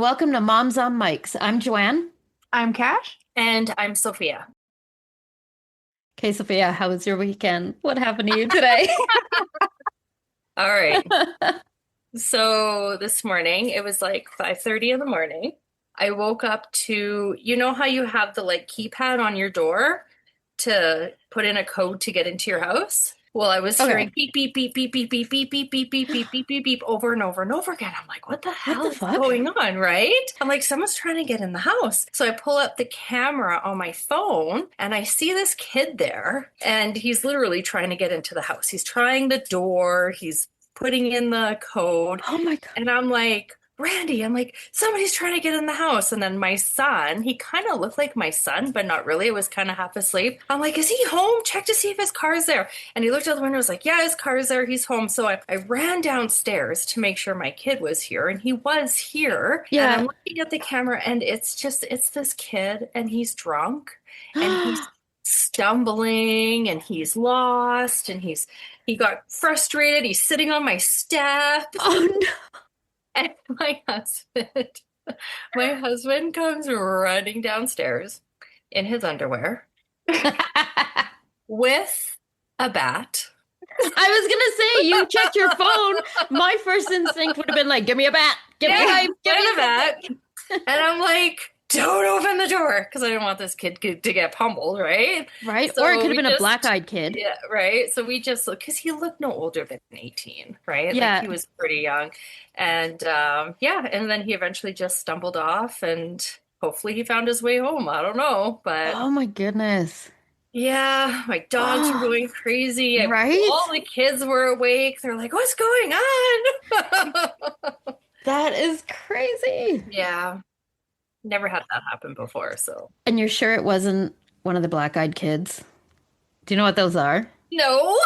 welcome to Moms on Mics. I'm Joanne. I'm Cash. And I'm Sophia. Okay, Sophia, how was your weekend? What happened to you today? All right. So this morning, it was like 5:30 in the morning. I woke up to, you know how you have the like keypad on your door to put in a code to get into your house? Well, I was hearing Okay. beep, beep, beep, beep, beep, beep, beep, beep, beep, beep, beep, beep, beep, beep over and over and over again. I'm like, what the What hell the is fuck? going on, right? I'm like, someone's trying to get in the house. So I pull up the camera on my phone and I see this kid there and he's literally trying to get into the house. He's trying the door, he's putting in the code. Oh my God. And I'm like, Randy, I'm like, somebody's trying to get in the house. And then my son, he kind of looked like my son, but not really. It was kind of half asleep. I'm like, is he home? Check to see if his car's there. And he looked out the window, was like, yeah, his car's there. He's home. So I ran downstairs to make sure my kid was here. And he was here. And I'm Yeah. looking at the camera and it's this kid and he's drunk and he's stumbling and he's lost and he got frustrated. He's sitting on my step. Oh And my husband comes running downstairs in his underwear no. with a bat. I was gonna say, you checked your phone. My first instinct would have been like, give me a bat, give me a knife, give me with a a bat. And I'm like, don't open the door because I didn't want this kid to get pummeled, right? Right? So Or it could have we been a just, black-eyed kid. yeah, right. So we just look because he looked no older than 18, right? Like he Yeah. was pretty young. And yeah, and then he eventually just stumbled off and hopefully he found his way home. I don't know, but Oh my goodness. yeah, my dogs were Oh, going crazy. right? All the kids were awake. They're like, what's going on? That is crazy. Yeah, never had that happen before, so. And you're sure it wasn't one of the black-eyed kids? Do you know what those are? No.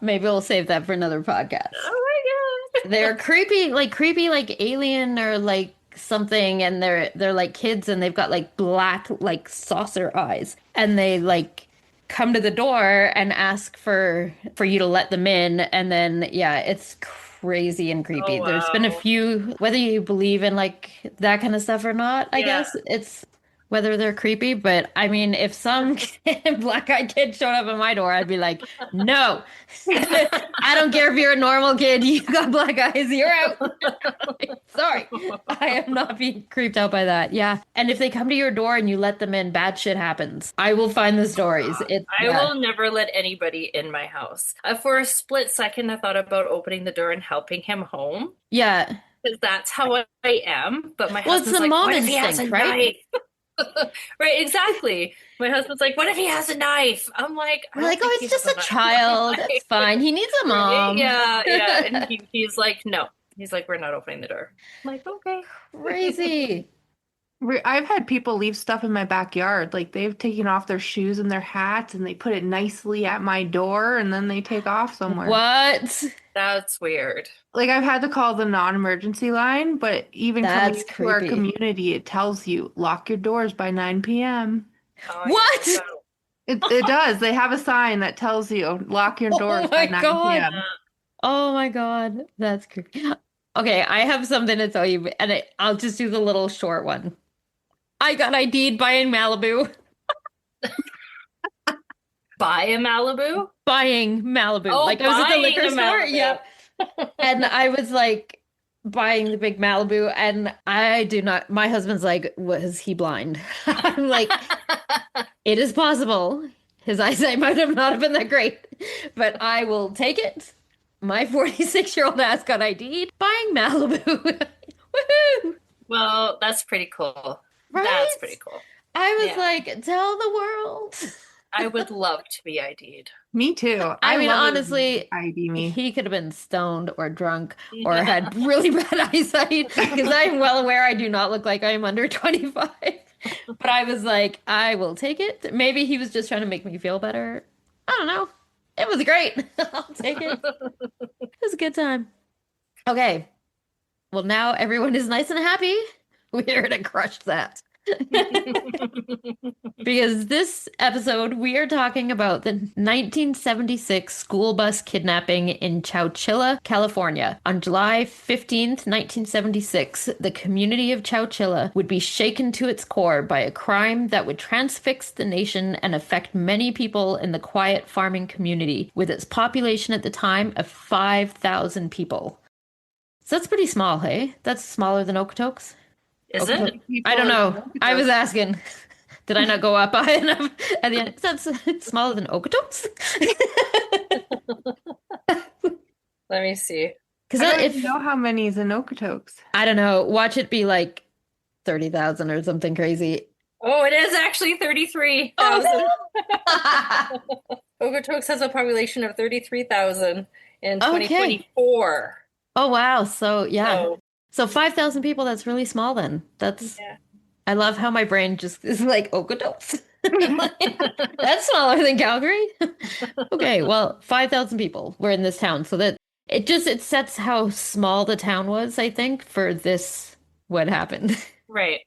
Maybe we'll save that for another podcast. Oh my God. They're creepy like alien or like something, and they're like kids and they've got like black like saucer eyes. And they like come to the door and ask for you to let them in. And then yeah, it's crazy and Oh creepy. There's been a wow. few, whether you believe in like that kind of stuff or not, I Yeah. guess it's whether they're creepy. But I mean, if some black-eyed kid showed up at my door, I'd be like, no. I don't care if you're a normal kid, you got black eyes, you're out. Sorry. I am not being creeped out by that. Yeah. And if they come to your door and you let them in, bad shit happens. I will find the stories. It I yeah. will never let anybody in my house. For a split second, I thought about opening the door and helping him home Yeah. because that's how I am. But my Well, it's husband's the like, mom what if he has a instinct, right? knife? Right, exactly. My husband's like, what if he has a knife? I'm like, I We're don't like, think oh, he it's has just a a knife. child. It's fine. He needs a Right? mom. Yeah, yeah. And he's like, no. He's like, we're not opening the door. I'm like, okay. Crazy. I've had people leave stuff in my backyard. Like they've taken off their shoes and their hats and they put it nicely at my door and then they take off somewhere. What? That's weird. Like I've had to call the non-emergency line, but even coming That's into our creepy. community, it tells you lock your doors by 9 p.m. Oh, yeah. What? It does. They have a sign that tells you lock your Oh doors by my 9 God. p.m. Oh my God. That's creepy. Okay, I have something to tell you, and I'll just do the little short one. I got ID'd buying Malibu. Buy a Malibu? Buying Malibu. Oh, Like I was at the buying liquor a store. Malibu. Yep. And I was like buying the big Malibu, and I do not, my husband's like, was he blind? I'm like, it is possible. His eyesight might have not have been that great, but I will take it. My 46-year-old ass got ID'd buying Malibu. Woohoo! Well, that's pretty cool. That's Right? pretty cool. I was Yeah. like, tell the world. I would love to be ID'd. Me too. I I mean, love it when honestly, they ID me. he could have been stoned or drunk or Yeah. had really bad eyesight because I'm well aware I do not look like I'm under 25. But I was like, I will take it. Maybe he was just trying to make me feel better. I don't know. It was great. I'll take it. It was a good time. Okay. Well, now everyone is nice and happy. We're gonna crush that. Because this episode, we are talking about the 1976 school bus kidnapping in Chowchilla, California. On July 15th, 1976, the community of Chowchilla would be shaken to its core by a crime that would transfix the nation and affect many people in the quiet farming community, with its population at the time of 5,000 people. So that's pretty small, hey? That's smaller than Okotoks? Is How it? many I people don't live in know. I was Okotoks? asking. Did I not go up high enough at the end? That's smaller than Okotoks. Let me see. Because I don't even if know how many is in Okotoks. I don't know, watch it be like 30,000 or something crazy. Oh, it is actually 33,000. Oh Okotoks has a population of 33,000 in no! Okay. 2024. Oh wow. So yeah. So, So 5,000 people, that's really small then. yeah. I love how my brain just is like Okotoks. That's smaller than Calgary. Okay, well, 5,000 people were in this town, so that it sets how small the town was, I think, for this what happened. Right.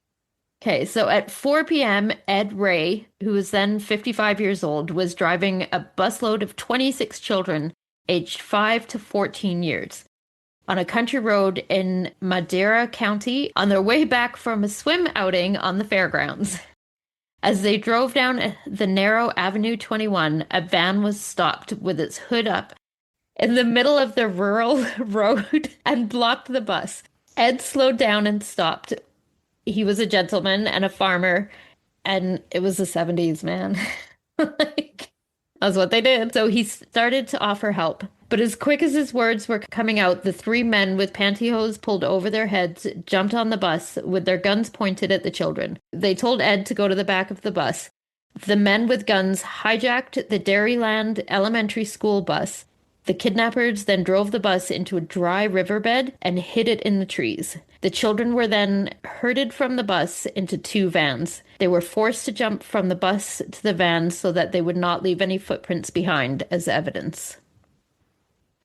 Okay, so at 4 p.m., Ed Ray, who was then 55 years old, was driving a busload of 26 children aged 5 to 14 years on a country road in Madera County on their way back from a swim outing on the fairgrounds. As they drove down the narrow Avenue 21, a van was stopped with its hood up in the middle of the rural road and blocked the bus. Ed slowed down and stopped. He was a gentleman and a farmer, and it was the 70s, man. Like, that's what they did. So he started to offer help. But as quick as his words were coming out, the three men with pantyhose pulled over their heads jumped on the bus with their guns pointed at the children. They told Ed to go to the back of the bus. The men with guns hijacked the Dairyland Elementary School bus. The kidnappers then drove the bus into a dry riverbed and hid it in the trees. The children were then herded from the bus into two vans. They were forced to jump from the bus to the vans so that they would not leave any footprints behind as evidence.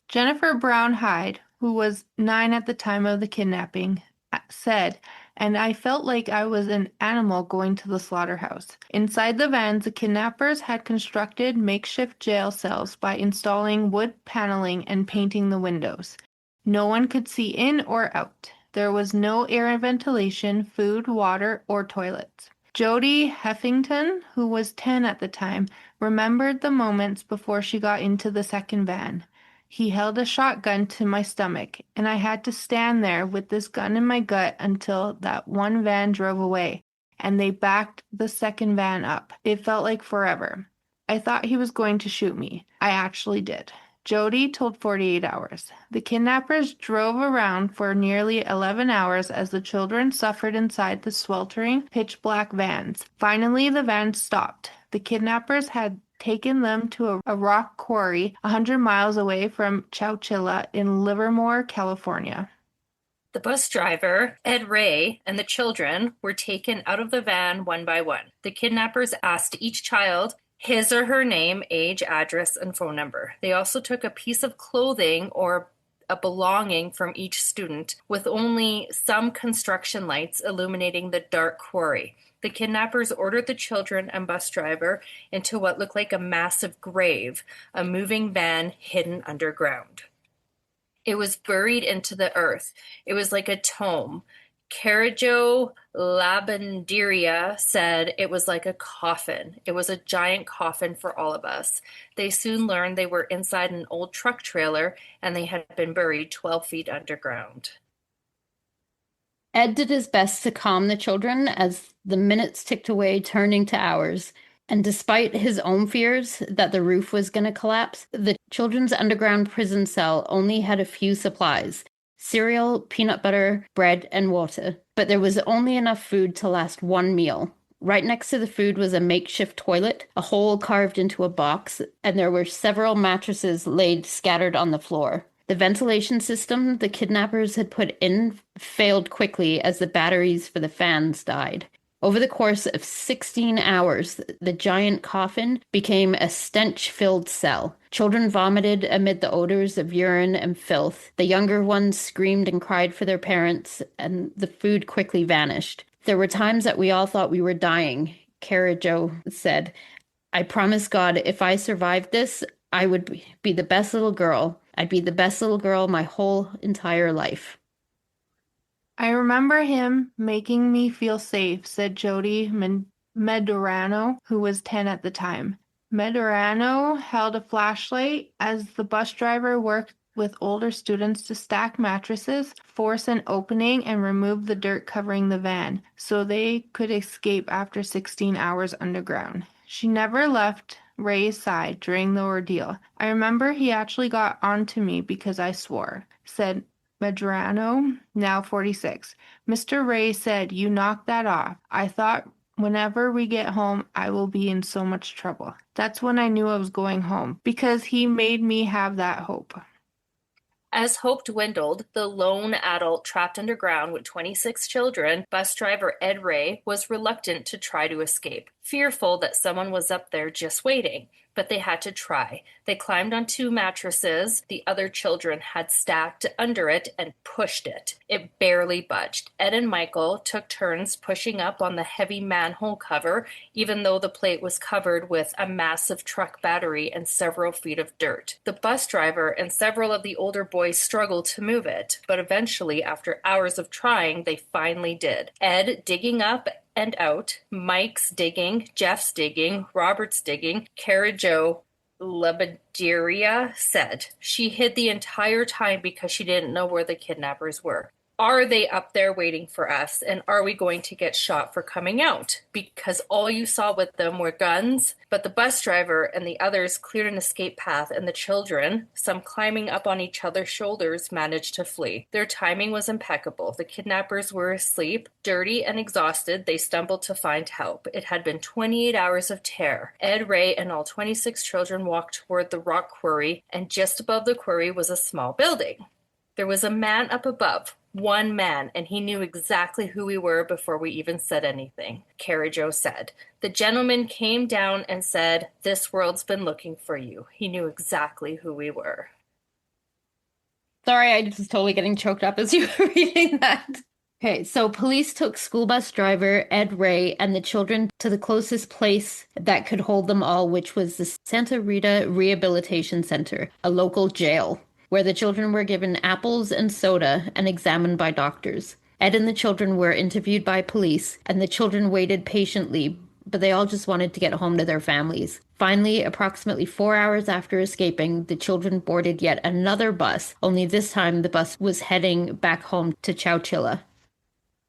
Jennifer Brown Hyde, who was 9 at the time of the kidnapping, said, "And I felt like I was an animal going to the slaughterhouse." Inside the vans, the kidnappers had constructed makeshift jail cells by installing wood paneling and painting the windows. No one could see in or out. There was no air ventilation, food, water, or toilets. Jody Heffington, who was 10 at the time, remembered the moments before she got into the second van. "He held a shotgun to my stomach, and I had to stand there with this gun in my gut until that one van drove away, and they backed the second van up. It felt like forever. I thought he was going to shoot me. I actually did." Jody told 48 Hours. The kidnappers drove around for nearly 11 hours as the children suffered inside the sweltering, pitch-black vans. Finally, the vans stopped. The kidnappers had taken them to a rock quarry 100 miles away from Chowchilla in Livermore, California. The bus driver, Ed Ray, and the children were taken out of the van one by one. The kidnappers asked each child his or her name, age, address, and phone number. They also took a piece of clothing or a belonging from each student, with only some construction lights illuminating the dark quarry. The kidnappers ordered the children and bus driver into what looked like a massive grave, a moving van hidden underground. It was buried into the earth. It was like a tomb. Carajo Labandiria said it was like a coffin. It was a giant coffin for all of us. They soon learned they were inside an old truck trailer and they had been buried 12 feet underground. Ed did his best to calm the children as the minutes ticked away, turning to hours. And despite his own fears that the roof was going to collapse, the children's underground prison cell only had a few supplies: cereal, peanut butter, bread, and water. But there was only enough food to last one meal. Right next to the food was a makeshift toilet, a hole carved into a box, and there were several mattresses laid scattered on the floor. The ventilation system the kidnappers had put in failed quickly as the batteries for the fans died. Over the course of 16 hours, the giant coffin became a stench-filled cell. Children vomited amid the odors of urine and filth. The younger ones screamed and cried for their parents, and the food quickly vanished. There were times that we all thought we were dying, Kara Joe said. I promise God, if I survived this, I would be the best little girl. I'd be the best little girl my whole entire life. I remember him making me feel safe, said Jody Medrano, who was 10 at the time. Medrano held a flashlight as the bus driver worked with older students to stack mattresses, force an opening, and remove the dirt covering the van so they could escape after 16 hours underground. She never left Ray's side during the ordeal. I remember he actually got onto me because I swore, said Medrano, now 46. Mr. Ray said, "You knocked that off. I thought whenever we get home, I will be in so much trouble." That's when I knew I was going home, because he made me have that hope. As hope dwindled, the lone adult trapped underground with 26 children, bus driver Ed Ray, was reluctant to try to escape, fearful that someone was up there just waiting. But they had to try. They climbed on 2 mattresses the other children had stacked under it and pushed it. It barely budged. Ed and Michael took turns pushing up on the heavy manhole cover, even though the plate was covered with a massive truck battery and several feet of dirt. The bus driver and several of the older boys struggled to move it, but eventually, after hours of trying, they finally did. Ed digging up and out, Mike's digging, Jeff's digging, Robert's digging. Kara Jo Labaderia said she hid the entire time because she didn't know where the kidnappers were. Are they up there waiting for us? And are we going to get shot for coming out? Because all you saw with them were guns, but the bus driver and the others cleared an escape path, and the children, some climbing up on each other's shoulders, managed to flee. Their timing was impeccable. The kidnappers were asleep. Dirty and exhausted, they stumbled to find help. It had been 28 hours of terror. Ed Ray and all 26 children walked toward the rock quarry, and just above the quarry was a small building. There was a man up above. One man, and he knew exactly who we were before we even said anything, Kara Jo said. The gentleman came down and said, "This world's been looking for you." He knew exactly who we were. Sorry, I was totally getting choked up as you were reading that. Okay, so police took school bus driver Ed Ray and the children to the closest place that could hold them all, which was the Santa Rita Rehabilitation Center, a local jail, where the children were given apples and soda and examined by doctors. Ed and the children were interviewed by police, and the children waited patiently, but they all just wanted to get home to their families. Finally, approximately 4 hours after escaping, the children boarded yet another bus, only this time the bus was heading back home to Chowchilla.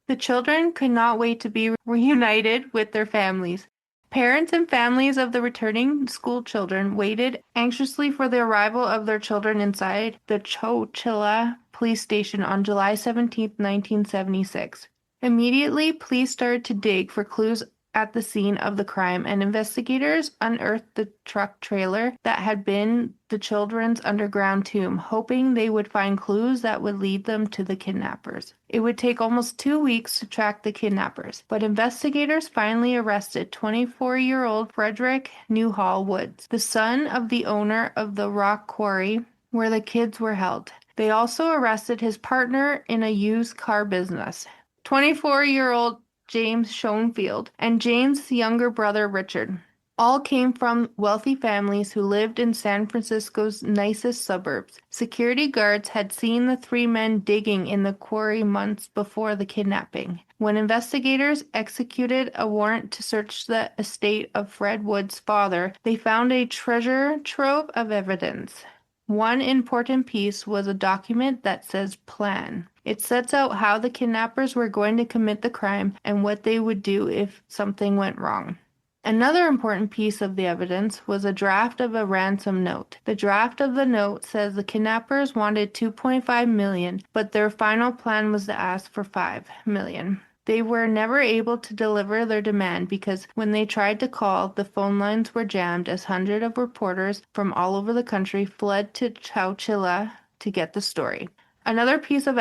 The children could not wait to be reunited with their families. Parents and families of the returning school children waited anxiously for the arrival of their children inside the Chowchilla police station on July 17, 1976. Immediately, police started to dig for clues at the scene of the crime, and investigators unearthed the truck trailer that had been the children's underground tomb, hoping they would find clues that would lead them to the kidnappers. It would take almost 2 weeks to track the kidnappers, but investigators finally arrested 24-year-old Frederick Newhall Woods, the son of the owner of the rock quarry where the kids were held. They also arrested his partner in a used car business, 24-year-old James Schoenfield, and James' younger brother Richard. All came from wealthy families who lived in San Francisco's nicest suburbs. Security guards had seen the 3 men digging in the quarry months before the kidnapping. When investigators executed a warrant to search the estate of Fred Wood's father, they found a treasure trove of evidence. One important piece was a document that says plan. It sets out how the kidnappers were going to commit the crime and what they would do if something went wrong. Another important piece of the evidence was a draft of a ransom note. The draft of the note says the kidnappers wanted $2.5 million, but their final plan was to ask for $5 million. They were never able to deliver their demand because when they tried to call, the phone lines were jammed as hundreds of reporters from all over the country fled to Chowchilla to get the story. Another piece of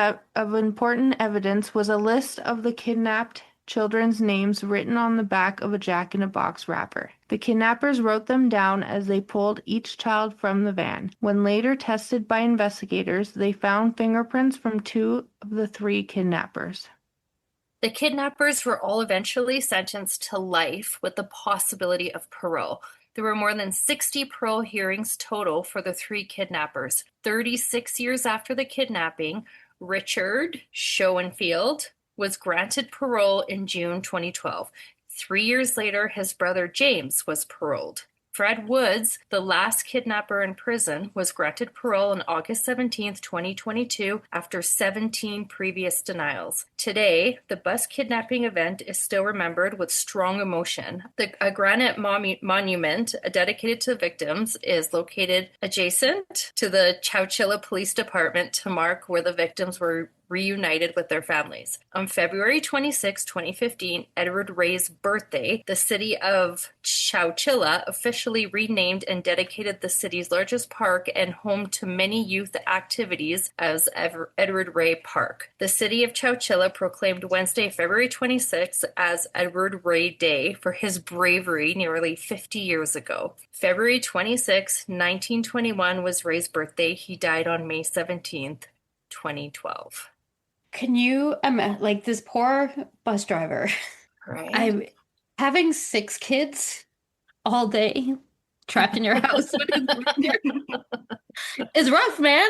important evidence was a list of the kidnapped children's names written on the back of a Jack-in-a-Box wrapper. The kidnappers wrote them down as they pulled each child from the van. When later tested by investigators, they found fingerprints from 2 of the 3 kidnappers. The kidnappers were all eventually sentenced to life with the possibility of parole. There were more than 60 parole hearings total for the three kidnappers. 36 years after the kidnapping, Richard Schoenfield was granted parole in June 2012. 3 years later, his brother James was paroled. Fred Woods, the last kidnapper in prison, was granted parole on August 17th, 2022, after 17 previous denials. Today, the bus kidnapping event is still remembered with strong emotion. A granite monument dedicated to the victims is located adjacent to the Chowchilla Police Department to mark where the victims were reunited with their families. On February 26, 2015, Edward Ray's birthday, the city of Chowchilla officially renamed and dedicated the city's largest park and home to many youth activities as Edward Ray Park. The city of Chowchilla proclaimed Wednesday, February 26 as Edward Ray Day for his bravery nearly 50 years ago. February 26, 1921 was Ray's birthday. He died on May 17th, 2012. Can you imagine, like this poor bus driver? Right? I'm having 6 kids all day trapped in your house is rough, man.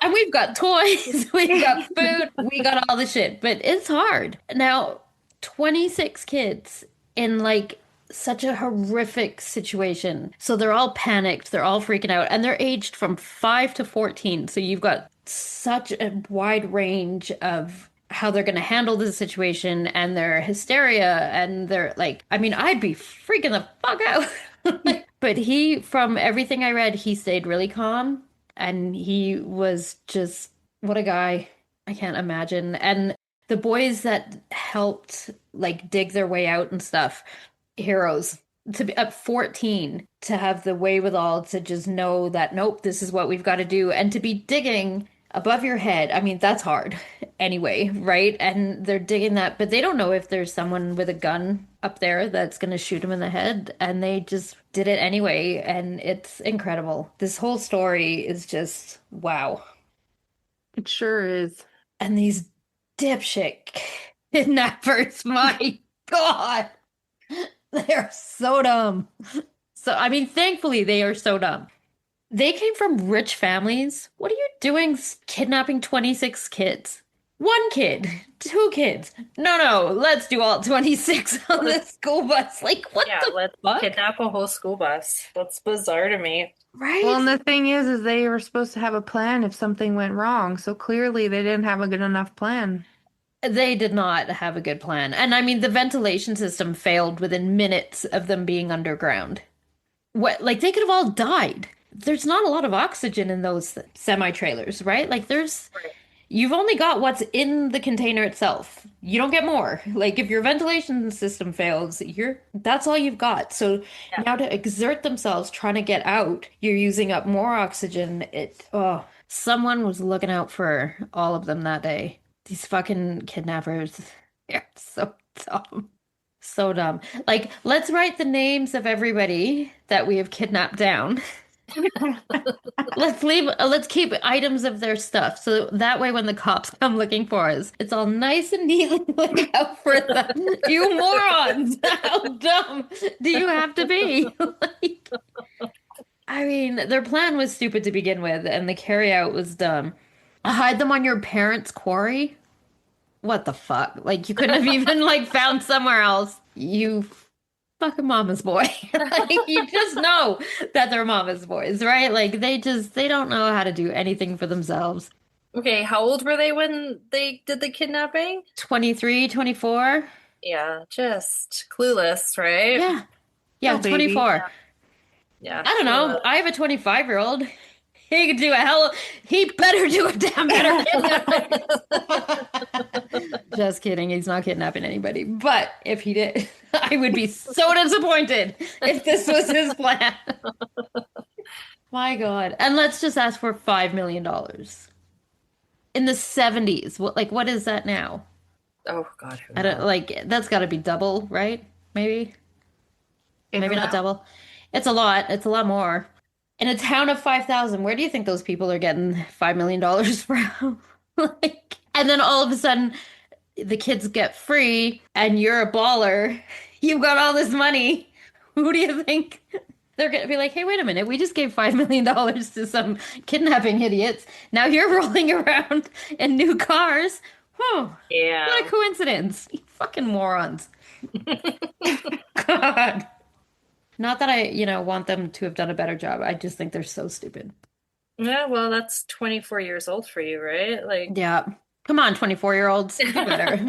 And we've got toys, we've got food, we got all the shit, but it's hard. Now, 26 kids in like such a horrific situation. So they're all panicked, they're all freaking out, and they're aged from 5 to 14. So you've got such a wide range of how they're going to handle the situation and their hysteria and their like, I mean, I'd be freaking the fuck out. But he, from everything I read, he stayed really calm and he was just, what a guy. I can't imagine. And the boys that helped like dig their way out and stuff, heroes. To be at 14, to have the wherewithal to just know that, nope, this is what we've got to do. And to be digging above your head, I mean, that's hard anyway, right? And they're digging that, but they don't know if there's someone with a gun up there that's going to shoot them in the head. And they just did it anyway. And it's incredible. This whole story is just wow. It sure is. And these dipshit kidnappers, my God. They are so dumb. So, I mean, thankfully, they are so dumb. They came from rich families. What are you doing kidnapping 26 kids? 1 kid, 2 kids. No, let's do all 26 on the school bus. Like, what the let's fuck? kidnap a whole school bus. That's bizarre to me. Right? Well, and the thing is they were supposed to have a plan if something went wrong. So clearly they didn't have a good enough plan. They did not have a good plan. And I mean, the ventilation system failed within minutes of them being underground. What, like, they could have all died. There's not a lot of oxygen in those semi-trailers, right? Like, Right. you've only got what's in the container itself. You don't get more. Like, if your ventilation system fails, that's all you've got. So Yeah. now to exert themselves trying to get out, you're using up more oxygen. Someone was looking out for all of them that day. These fucking kidnappers, they're so dumb. So dumb. Like, let's write the names of everybody that we have kidnapped down. Let's keep items of their stuff. So that way when the cops come looking for us, it's all nice and neatly laid out for them. You morons! How dumb do you have to be? Like, I mean, their plan was stupid to begin with, and the carryout was dumb. Hide them on your parents' quarry? What the fuck? Like, you couldn't have even, like, found somewhere else. You fucking mama's boy. Like, you just know that they're mama's boys, right? Like, they don't know how to do anything for themselves. Okay, how old were they when they did the kidnapping? 23, 24? Yeah, just clueless, right? Yeah. Yeah, Oh, baby. 24. Yeah. I don't know. I have a 25-year-old. He could do he better do a damn better kidnapping. Just kidding. He's not kidnapping anybody. But if he did, I would be so disappointed if this was his plan. My God. And let's just ask for $5 million. In the 70s. What is that now? Oh God. Who I don't knows? like that's got to be double, right? Maybe. If Maybe not double. It's a lot. It's a lot more. In a town of 5,000, where do you think those people are getting $5 million from? Like, and then all of a sudden, the kids get free and you're a baller, you've got all this money. Who do you think they're gonna be like, hey, wait a minute, we just gave $5 million to some kidnapping idiots. Now you're rolling around in new cars. Whoa, what a Yeah. coincidence. You fucking morons. God. Not that I want them to have done a better job. I just think they're so stupid. Yeah, well, that's 24 years old for you, right? Like, Yeah. Come on, 24-year-olds, do better.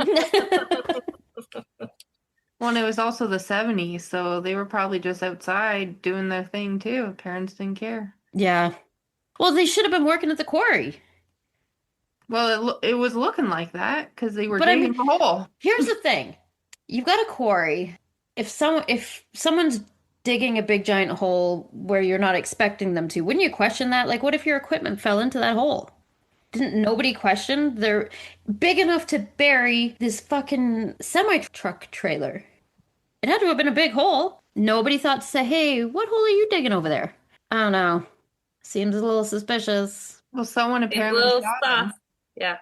Well, and it was also the 70s, so they were probably just outside doing their thing too. Parents didn't care. Yeah. Well, they should have been working at the quarry. Well, it was looking like that because they were But I digging mean, the hole. here's the thing. You've got a quarry. If someone's digging a big giant hole where you're not expecting them to, wouldn't you question that? Like, what if your equipment fell into that hole? Didn't nobody question? They're big enough to bury this fucking semi-truck trailer. It had to have been a big hole. Nobody thought to say, hey, what hole are you digging over there? I don't know. Seems a little suspicious. Well, someone a apparently little shot stuff. him. Yeah,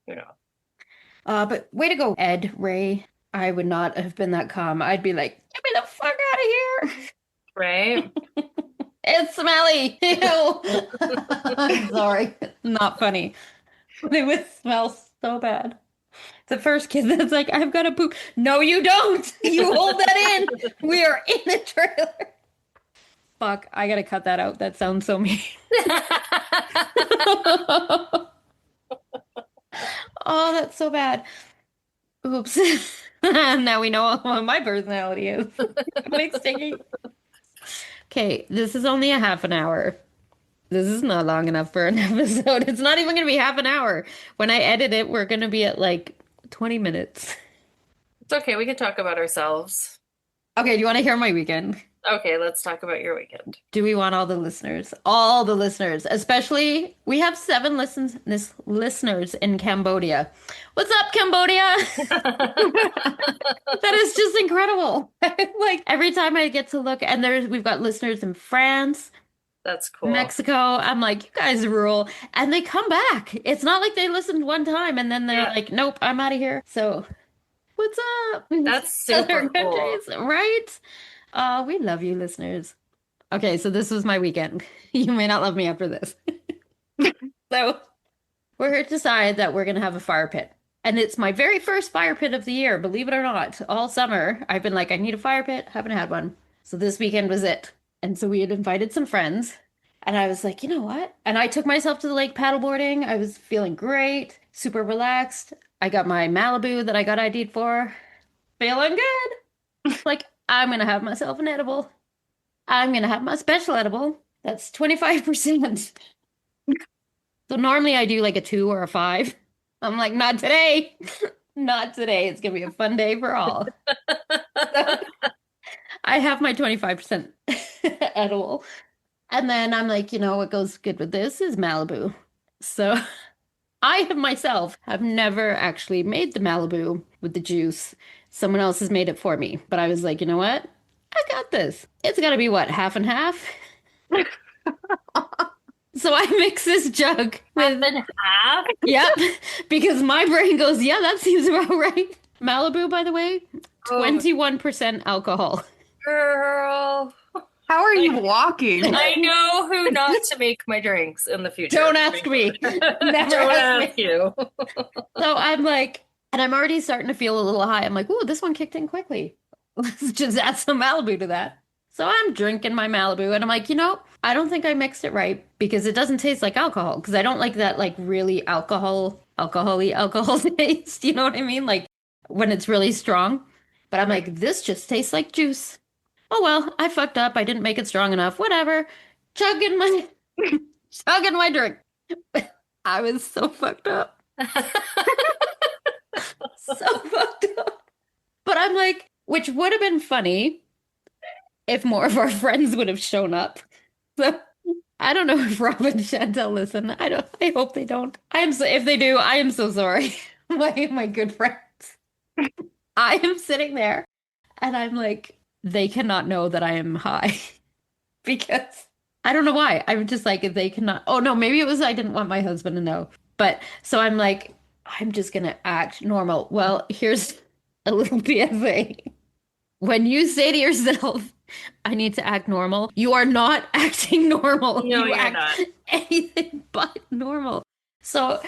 you know. But way to go, Ed, Ray. I would not have been that calm. I'd be like, get me the fuck out of here. Right? It's smelly. Ew. I'm sorry. Not funny. It would smell so bad. The first kid that's like, I've got to poop. No, you don't. You hold that in. We are in the trailer. Fuck, I gotta cut that out. That sounds so mean. Oh, that's so bad. Oops. Now we know what my personality is. Like stinky. Okay, this is only a half an hour. This is not long enough for an episode. It's not even going to be half an hour. When I edit it, we're going to be at like 20 minutes. It's okay, we can talk about ourselves. Okay, do you want to hear my weekend? Okay, let's talk about your weekend. Do we want all the listeners? All the listeners, especially we have 7 listeners in Cambodia. What's up, Cambodia? That is just incredible. Like every time I get to look, and we've got listeners in France, That's cool. Mexico. I'm like, you guys rule. And they come back. It's not like they listened one time and then they're Yeah. like, nope, I'm out of here. So, what's up? That's Other super cool. countries, right? We love you, listeners. Okay, so this was my weekend. You may not love me after this. So, we're here to decide that we're going to have a fire pit. And it's my very first fire pit of the year, believe it or not. All summer, I've been like, I need a fire pit. Haven't had one. So this weekend was it. And so we had invited some friends. And I was like, you know what? And I took myself to the lake paddleboarding. I was feeling great, super relaxed. I got my Malibu that I got ID'd for. Feeling good. Like, I'm going to have myself an edible. I'm going to have my special edible. That's 25%. So normally I do like a 2 or a 5. I'm like, not today. Not today. It's going to be a fun day for all. So I have my 25% edible. And then I'm like, what goes good with this is Malibu. So I have myself have never actually made the Malibu with the juice. Someone else has made it for me. But I was like, you know what? I got this. It's got to be what, half and half? So I mix this jug with, Half and half? yep, because my brain goes, yeah, that seems about right. Malibu, by the way, Oh, 21% alcohol. girl. How are you walking? I know who not to make my drinks in the future. Don't ask me. Never Don't ask ask you. So I'm like, and I'm already starting to feel a little high. I'm like, ooh, this one kicked in quickly. Let's just add some Malibu to that. So I'm drinking my Malibu and I'm like, I don't think I mixed it right because it doesn't taste like alcohol because I don't like that like really alcohol-y alcohol taste. You know what I mean? Like when it's really strong. But I'm like, this just tastes like juice. Oh well, I fucked up. I didn't make it strong enough. Whatever. Chugging my chugging my drink. I was so fucked up. So fucked up. But I'm like, which would have been funny if more of our friends would have shown up. So I don't know if Rob and Chantel listen. I hope they don't. If they do, I am so sorry. My good friends. I am sitting there and I'm like, they cannot know that I am high. Because I don't know why. I'm just like, they cannot. Oh no, maybe it was I didn't want my husband to know. But so I'm like, I'm just gonna act normal. Well, here's a little PSA. When you say to yourself, I need to act normal, you are not acting normal. No, You you're act not. anything but normal. So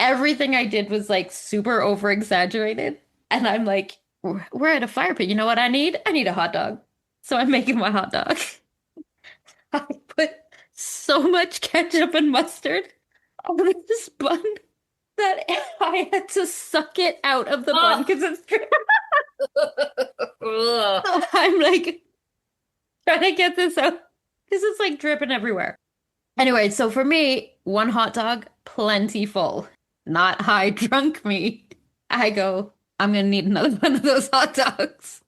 everything I did was like super over exaggerated. And I'm like, we're at a fire pit. You know what I need? I need a hot dog. So I'm making my hot dog. I put so much ketchup and mustard over this bun that I had to suck it out of the bun Oh. because it's Ugh. I'm like trying to get this out because it's like dripping everywhere. Anyway, so for me, one hot dog, plenty full, not high drunk me. I go, I'm gonna need another one of those hot dogs.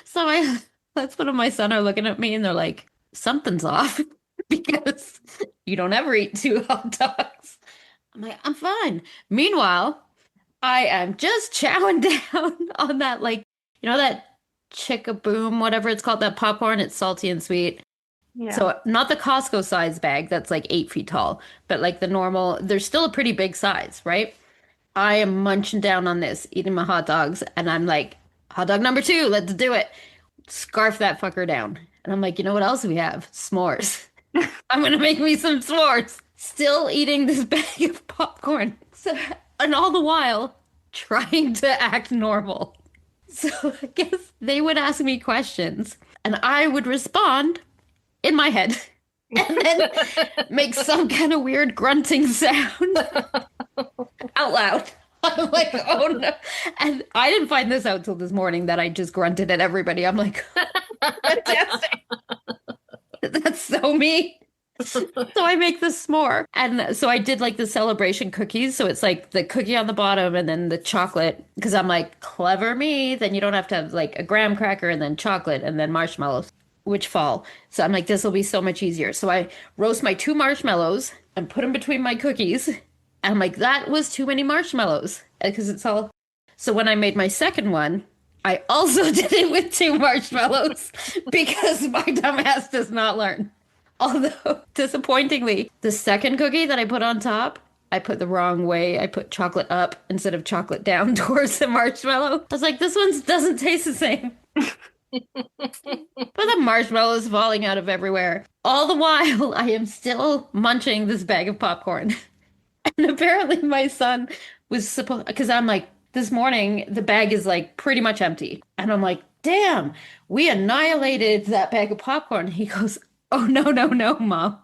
So my husband and my son are looking at me and they're like, something's off because you don't ever eat two hot dogs. I'm like, I'm fine. Meanwhile, I am just chowing down on that, like, that Chick-a-Boom, whatever it's called, that popcorn. It's salty and sweet. Yeah. So not the Costco size bag that's like 8 feet tall, but like the normal, there's still a pretty big size, right? I am munching down on this, eating my hot dogs, and I'm like, hot dog number two, let's do it. Scarf that fucker down. And I'm like, you know what else we have? S'mores. I'm gonna make me some s'mores. Still eating this bag of popcorn. So, and all the while trying to act normal. So I guess they would ask me questions and I would respond in my head and then make some kind of weird grunting sound out loud. I'm like, oh no. And I didn't find this out till this morning that I just grunted at everybody. I'm like, fantastic. That's so me. So I make the s'more. And so I did like the celebration cookies. So it's like the cookie on the bottom and then the chocolate. Because I'm like, clever me. Then you don't have to have like a graham cracker and then chocolate and then marshmallows, which fall. So I'm like, this will be so much easier. So I roast my two marshmallows and put them between my cookies. And I'm like, that was too many marshmallows. Because it's all. So when I made my second one, I also did it with two marshmallows because my dumbass does not learn. Although, disappointingly, the second cookie that I put on top, I put the wrong way. I put chocolate up instead of chocolate down towards the marshmallow. I was like, this one doesn't taste the same. But the marshmallows falling out of everywhere. All the while, I am still munching this bag of popcorn. And apparently, my son was supposed, because I'm like, this morning, the bag is like pretty much empty. And I'm like, damn, we annihilated that bag of popcorn. He goes, oh, no, no, no, Mom.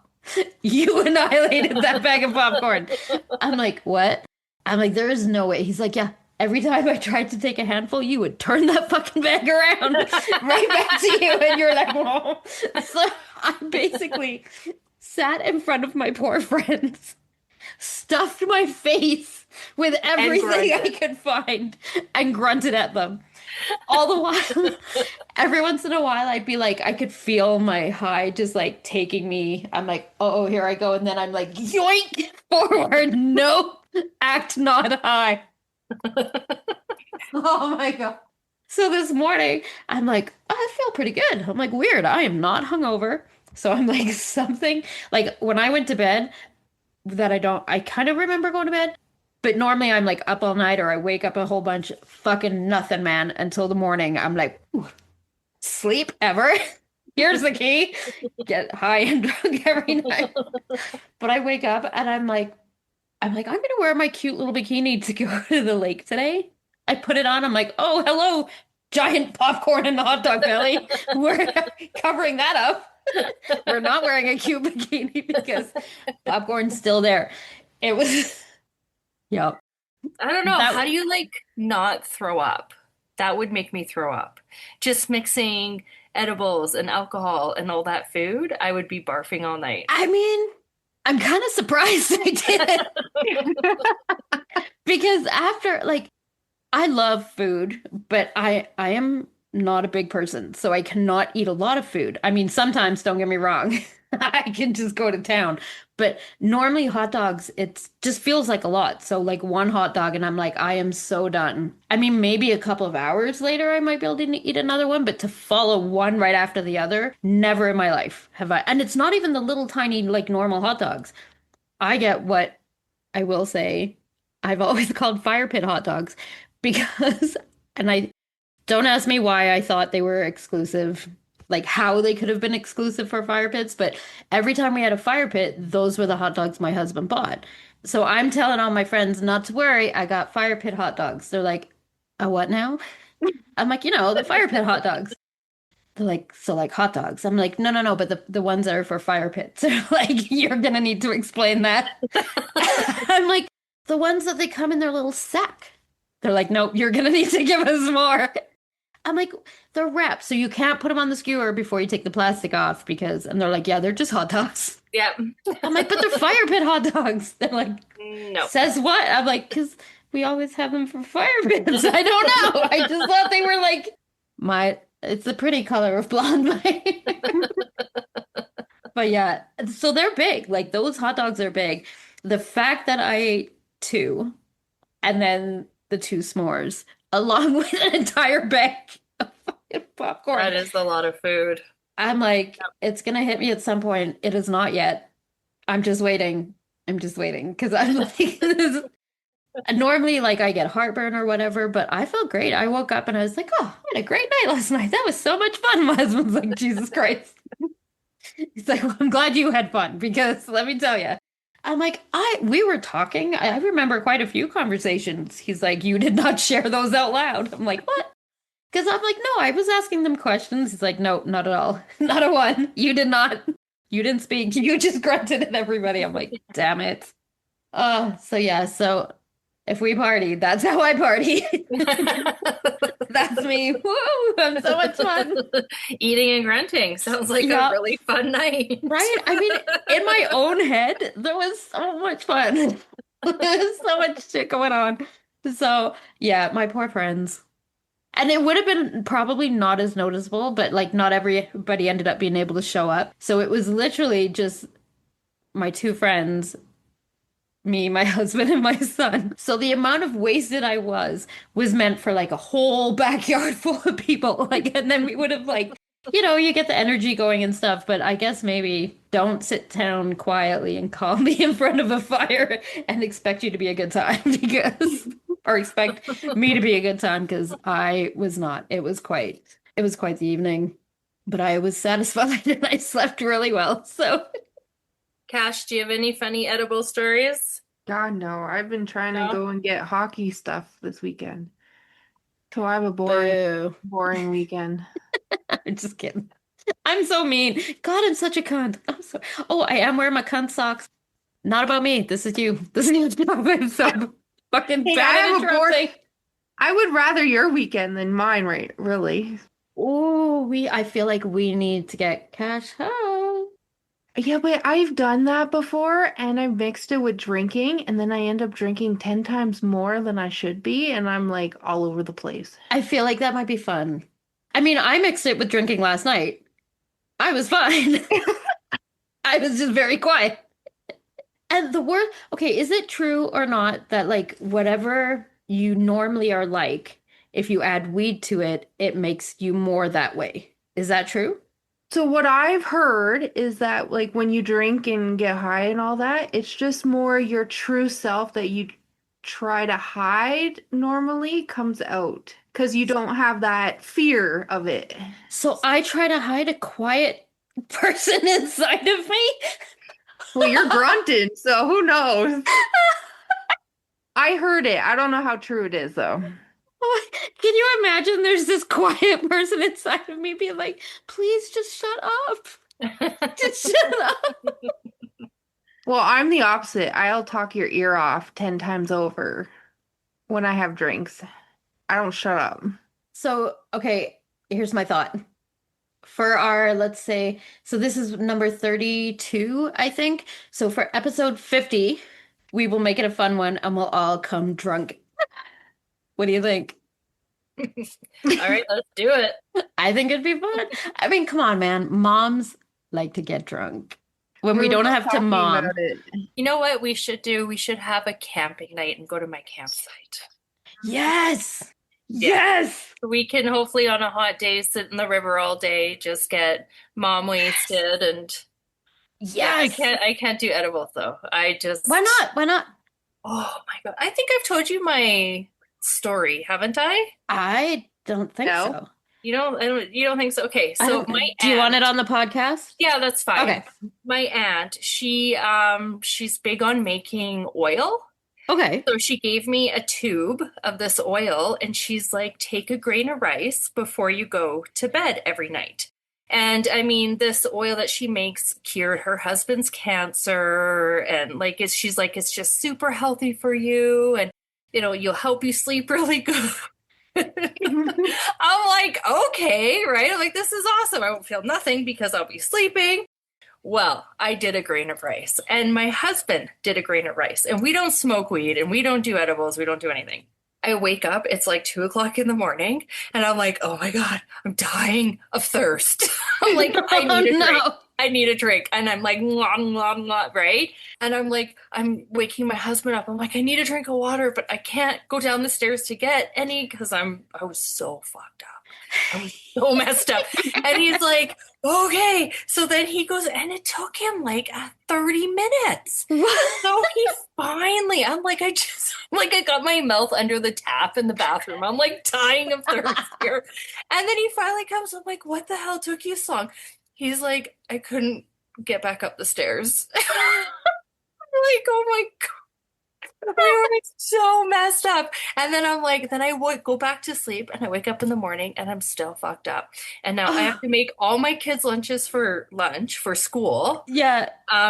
You annihilated that bag of popcorn. I'm like, what? I'm like, there is no way. He's like, yeah, every time I tried to take a handful, you would turn that fucking bag around right back to you. And you're like, whoa. So I basically sat in front of my poor friends, stuffed my face with everything I could find, and grunted at them. All the while, every once in a while, I'd be like, I could feel my high just like taking me. I'm like, oh, here I go. And then I'm like, yoink, forward. No, act not high. Oh my God. So this morning, I'm like, I feel pretty good. I'm like, weird. I am not hungover. So I'm like, something like when I went to bed that I kind of remember going to bed. But normally I'm like up all night or I wake up a whole bunch, fucking nothing, man, until the morning. I'm like, ooh, sleep ever. Here's the key. Get high and drunk every night. But I wake up and I'm gonna wear my cute little bikini to go to the lake today. I put it on. I'm like, oh, hello, giant popcorn and hot dog belly. We're covering that up. We're not wearing a cute bikini because popcorn's still there. It was. Yep. I don't know. That How do you like not throw up? That would make me throw up. Just mixing edibles and alcohol and all that food, I would be barfing all night. I mean, I'm kind of surprised I did it because after like I love food, but I am not a big person, so I cannot eat a lot of food. I mean, sometimes, don't get me wrong, I can just go to town, but normally hot dogs, it just feels like a lot. So like one hot dog and I'm like, I am so done. I mean, maybe a couple of hours later I might be able to eat another one, but to follow one right after the other, never in my life have I. And it's not even the little tiny like normal hot dogs. I get what I will say. I've always called fire pit hot dogs because, and I don't ask me why I thought they were exclusive, like how they could have been exclusive for fire pits, but every time we had a fire pit, those were the hot dogs my husband bought. So I'm telling all my friends not to worry, I got fire pit hot dogs. They're like, a what now? I'm like, the fire pit hot dogs. They're like, so like hot dogs. I'm like, no, no, no, but the ones that are for fire pits. They're like, you're gonna need to explain that. I'm like, the ones that they come in their little sack. They're like, nope, you're gonna need to give us more. I'm like, they're wrapped, so you can't put them on the skewer before you take the plastic off and they're like, yeah, they're just hot dogs. Yep. I'm like, but they're fire pit hot dogs. They're like, No. says what? I'm like, because we always have them for fire pits. I don't know. I just thought they were like it's the pretty color of blonde. But yeah, so they're big. Like those hot dogs are big. The fact that I ate two and then the two s'mores, along with an entire bag of fucking popcorn. That is a lot of food. I'm like, it's gonna hit me at some point. It is not yet. I'm just waiting. I'm just waiting because I'm like, normally like I get heartburn or whatever, but I felt great. I woke up and I was like, oh, I had a great night last night. That was so much fun. My husband's like, Jesus Christ. He's like, well, I'm glad you had fun because let me tell you. I'm like, we were talking. I remember quite a few conversations. He's like, you did not share those out loud. I'm like, what? Because I'm like, no, I was asking them questions. He's like, no, not at all. Not a one. You did not. You didn't speak. You just grunted at everybody. I'm like, damn it. So yeah, so if we party, that's how I party. That's me. Woo! I'm so much fun. Eating and grunting sounds like a really fun night. Right? I mean, in my own head, there was so much fun. There's so much shit going on. So, yeah, my poor friends. And it would have been probably not as noticeable, but like not everybody ended up being able to show up. So it was literally just my two friends, me, my husband, and my son. So the amount of wasted I was meant for like a whole backyard full of people. Like, and then we would have like, you get the energy going and stuff, but I guess maybe don't sit down quietly and calmly in front of a fire and expect you to be a good time or expect me to be a good time because I was not. It was quite the evening, but I was satisfied and I slept really well. So. Cash, do you have any funny edible stories? God, no. I've been trying to go and get hockey stuff this weekend. So I have a boring weekend. I'm just kidding. I'm so mean. God, I'm such a cunt. I am wearing my cunt socks. Not about me. This is you. This is your job. I'm so fucking bad at interrupting. I would rather your weekend than mine, right? Really. Oh, I feel like we need to get cash home. Yeah, but I've done that before and I've mixed it with drinking and then I end up drinking 10 times more than I should be and I'm like all over the place. I feel like that might be fun. I mean, I mixed it with drinking last night. I was fine. I was just very quiet. And okay, is it true or not that like whatever you normally are like, if you add weed to it, it makes you more that way? Is that true? So what I've heard is that like when you drink and get high and all that, it's just more your true self that you try to hide normally comes out because you don't have that fear of it. So I try to hide a quiet person inside of me. Well, you're grunting, so who knows? I heard it. I don't know how true it is though. Can you imagine there's this quiet person inside of me being like, please just shut up. Just shut up. Well, I'm the opposite. I'll talk your ear off 10 times over when I have drinks. I don't shut up. So, okay, here's my thought. For our, let's say, so this is number 32, I think. So for episode 50, we will make it a fun one and we'll all come drunk. What do you think? All right, let's do it. I think it'd be fun. I mean, come on, man. Moms like to get drunk when we don't have to mom. You know what we should do? We should have a camping night and go to my campsite. Yes. Yeah. Yes. We can hopefully on a hot day sit in the river all day, just get mom wasted and Yeah, I Yes. can't I can't do edibles though. I Why just not? Why not? oh my God. I think I've told you my story, haven't I? I don't think No. so. You don't think so? Okay, I so my don't. Do you want it aunt, on the podcast? yeah, that's fine. Okay. My aunt, she's big on making oil. Okay. So she gave me a tube of this oil and she's like, take a grain of rice before you go to bed every night. And I mean, this oil that she makes cured her husband's cancer and like she's like, it's just super healthy for you and you'll help you sleep really good. I'm like, okay, right? I'm like, this is awesome. I won't feel nothing because I'll be sleeping. Well, I did a grain of rice, and my husband did a grain of rice, and we don't smoke weed, and we don't do edibles, we don't do anything. I wake up, it's like 2 o'clock in the morning, and I'm like, oh my God, I'm dying of thirst. I'm like, I Oh need a drink. no. I need a drink. And I'm like, mwah, mwah, mwah, right? And I'm like, I'm waking my husband up. I'm like, I need a drink of water, but I can't go down the stairs to get any because I was so fucked up. I was so messed up. And he's like, okay. So then he goes, and it took him like 30 minutes. So he finally, I'm like, I got my mouth under the tap in the bathroom. I'm like dying of thirst here. And then he finally comes. I'm like, what the hell took you so long? He's like, I couldn't get back up the stairs. I'm like, oh my God. I was so messed up. And then I'm like, then I would go back to sleep and I wake up in the morning and I'm still fucked up. And now I have to make all my kids' lunches for lunch for school Yeah.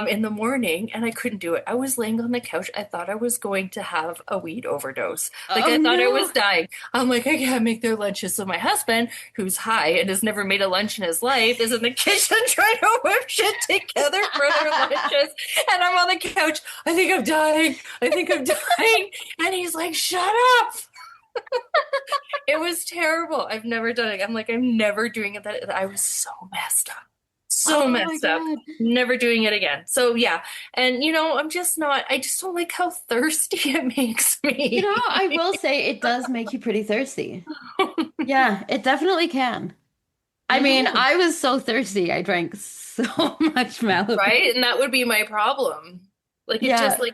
in the morning and I couldn't do it. I was laying on the couch. I thought I was going to have a weed overdose. Like Oh I thought I was no. dying. I'm like, I can't make their lunches. So my husband, who's high and has never made a lunch in his life, is in the kitchen trying to whip shit together for their lunches. And I'm on the couch. I think I'm dying. I think I'm dying. And he's like, shut up. It was terrible. I've never done it. I'm like, I'm never doing it. That I was so messed up. So Oh my messed up. God. Never doing it again. So yeah. And I'm just not, I just don't like how thirsty it makes me. I will say it does make you pretty thirsty. Yeah, it definitely can. I I mean, know, I was so thirsty. I drank so much Malibu. right? And that would be my problem. Like it just Yeah. like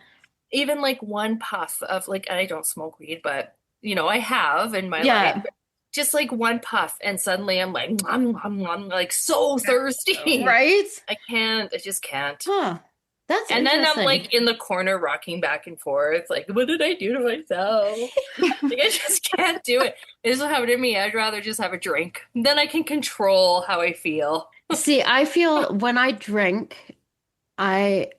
even like one puff of like I don't smoke weed, but I have in my life. Yeah. Just like one puff, and suddenly I'm like, like so thirsty. Right? I just can't. Huh. That's And then I'm interesting. like in the corner rocking back and forth, like, what did I do to myself? Like, I just can't do it. This will happen to me. I'd rather just have a drink. Then I can control how I feel. See, I feel when I drink, I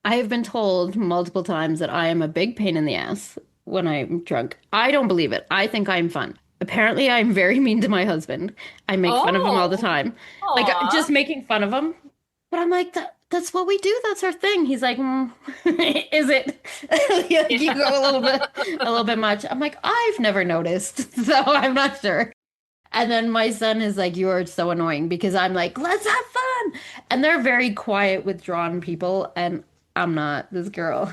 I have been told multiple times that I am a big pain in the ass when I'm drunk. I don't believe it. I think I'm fun. Apparently, I'm very mean to my husband. I make fun of him all the Oh, time. Like aw. just making fun of him. But I'm like, that's what we do. That's our thing. He's like, is it? Like, you go a little bit much. I'm like, I've never noticed, so I'm not sure. And then my son is like, you are so annoying because I'm like, let's have fun. And they're very quiet, withdrawn people, and I'm not this girl.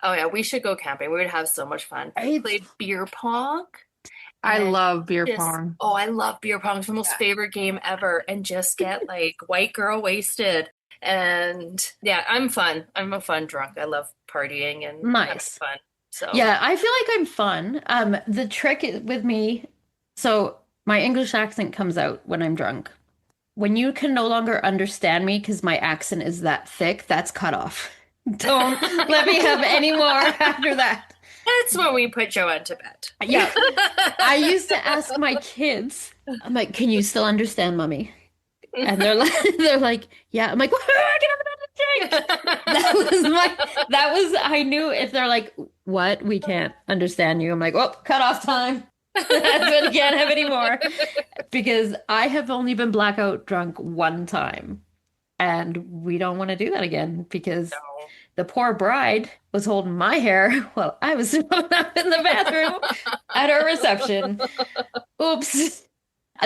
Oh yeah, we should go camping. We would have so much fun. Right? Play beer pong I and love beer just pong. oh, I love beer pong. It's my most favorite game ever. And just get like white girl wasted. And yeah, I'm fun. I'm a fun drunk. I love partying and having Nice. fun. So Yeah, I feel like I'm fun. The trick with me, so my English accent comes out when I'm drunk. When you can no longer understand me because my accent is that thick, that's cut off. Don't let me have any more after that. that's when we put Joanne to bed. Yeah, I used to ask my kids, I'm like, can you still understand mommy? And they're like, yeah. I'm like, I can have another drink. That was I knew if they're like, what? We can't understand you. I'm like, oh, cut off time. I can't have any more. Because I have only been blackout drunk one time. And we don't want to do that again because No. the poor bride was holding my hair while I was thrown up in the bathroom at her reception. Oops.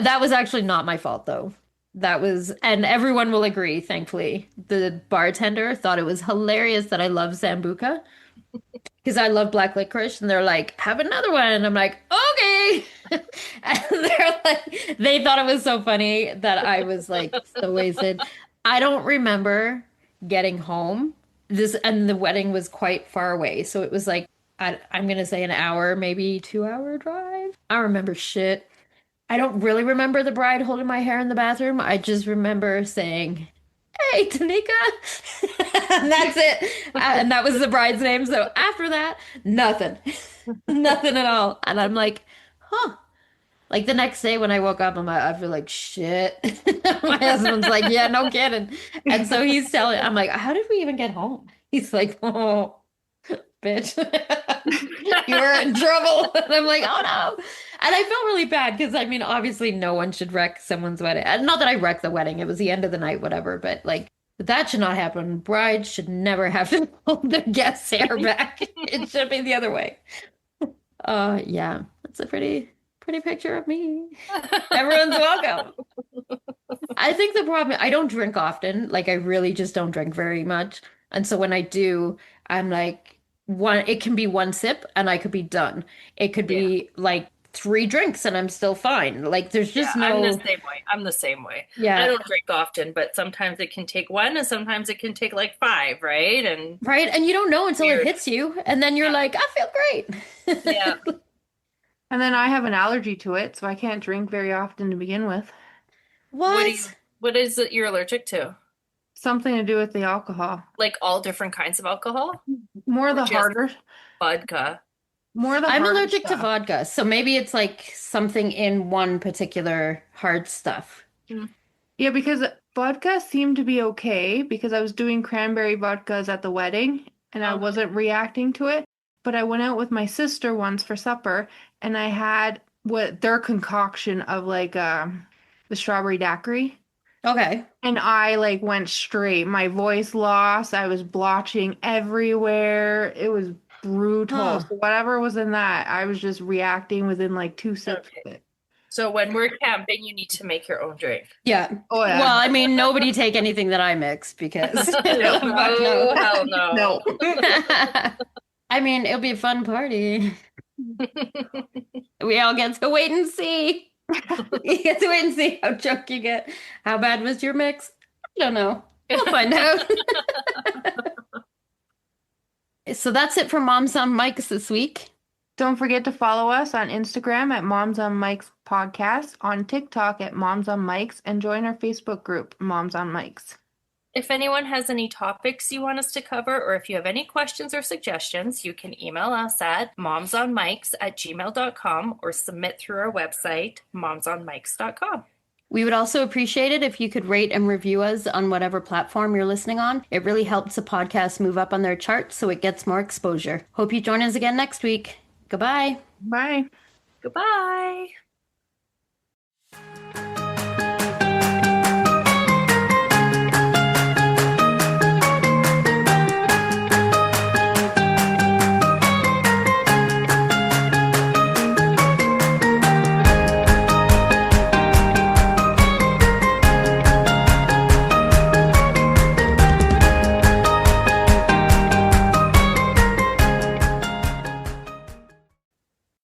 That was actually not my fault, though. That was, and everyone will agree, thankfully. The bartender thought it was hilarious that I love Sambuca because I love black licorice, and they're like, have another one. And I'm like, okay. And they're like, they thought it was so funny that I was like so wasted. I don't remember getting home. And the wedding was quite far away. So it was like, I'm gonna say an hour, maybe 2 hour drive. I don't remember shit. I don't really remember the bride holding my hair in the bathroom. I just remember saying, "Hey, Tanika." And that's it. And that was the bride's name. So after that, nothing. Nothing at all. And I'm like, huh. Like the next day when I woke up, I feel like shit. My husband's like, yeah, no kidding. And so he's telling, I'm like, how did we even get home? He's like, oh, bitch, you were in trouble. And I'm like, oh no. And I felt really bad because I mean, obviously, no one should wreck someone's wedding. And not that I wrecked the wedding, it was the end of the night, whatever. But like, that should not happen. Brides should never have to hold their guest's hair back. It should be the other way. Yeah, that's a pretty picture of me. Everyone's welcome. I think the problem, I don't drink often. Like I really just don't drink very much. And so when I do, I'm like it can be one sip and I could be done. It could Yeah. be like three drinks and I'm still fine. Like there's Yeah, just I'm the no, same way. I'm the same way. I yeah, don't drink often, but sometimes it can take one and sometimes it can take like five, right? And right? And you don't know until it weird. hits you. And then you're Yeah. like, I feel Yeah. great. And then I have an allergy to it, so I can't drink very often to begin with. What? What is it you're allergic to? Something to do with the alcohol. Like all different kinds of alcohol? More Or the just harder, vodka? more the I'm harder allergic to stuff. vodka. So maybe it's like something in one particular hard stuff. Hmm. Yeah, because vodka seemed to be okay because I was doing cranberry vodkas at the wedding and I Okay. wasn't reacting to it. But I went out with my sister once for supper and I had what their concoction of like the strawberry daiquiri. Okay. And I like went straight. My voice lost. I was blotching everywhere. It was brutal. Huh. So whatever was in that, I was just reacting within like 2 sips Okay. of it. So when we're camping, you need to make your own drink. Yeah. Oh Well, yeah. I mean, nobody take anything that I mix because fuck Oh, no. hell no. No. I mean, it'll be a fun party. We all get to wait and see. You get to wait and see how drunk you get. How bad was your mix? I don't know. We'll find out. So that's it for Moms on Mics this week. Don't forget to follow us on Instagram at Moms on Mics Podcast, on TikTok at Moms on Mics, and join our Facebook group, Moms on Mics. If anyone has any topics you want us to cover, or if you have any questions or suggestions, you can email us at momsonmics@gmail.com or submit through our website, momsonmics.com. We would also appreciate it if you could rate and review us on whatever platform you're listening on. It really helps the podcast move up on their charts so it gets more exposure. Hope you join us again next week. Goodbye. Bye. Goodbye.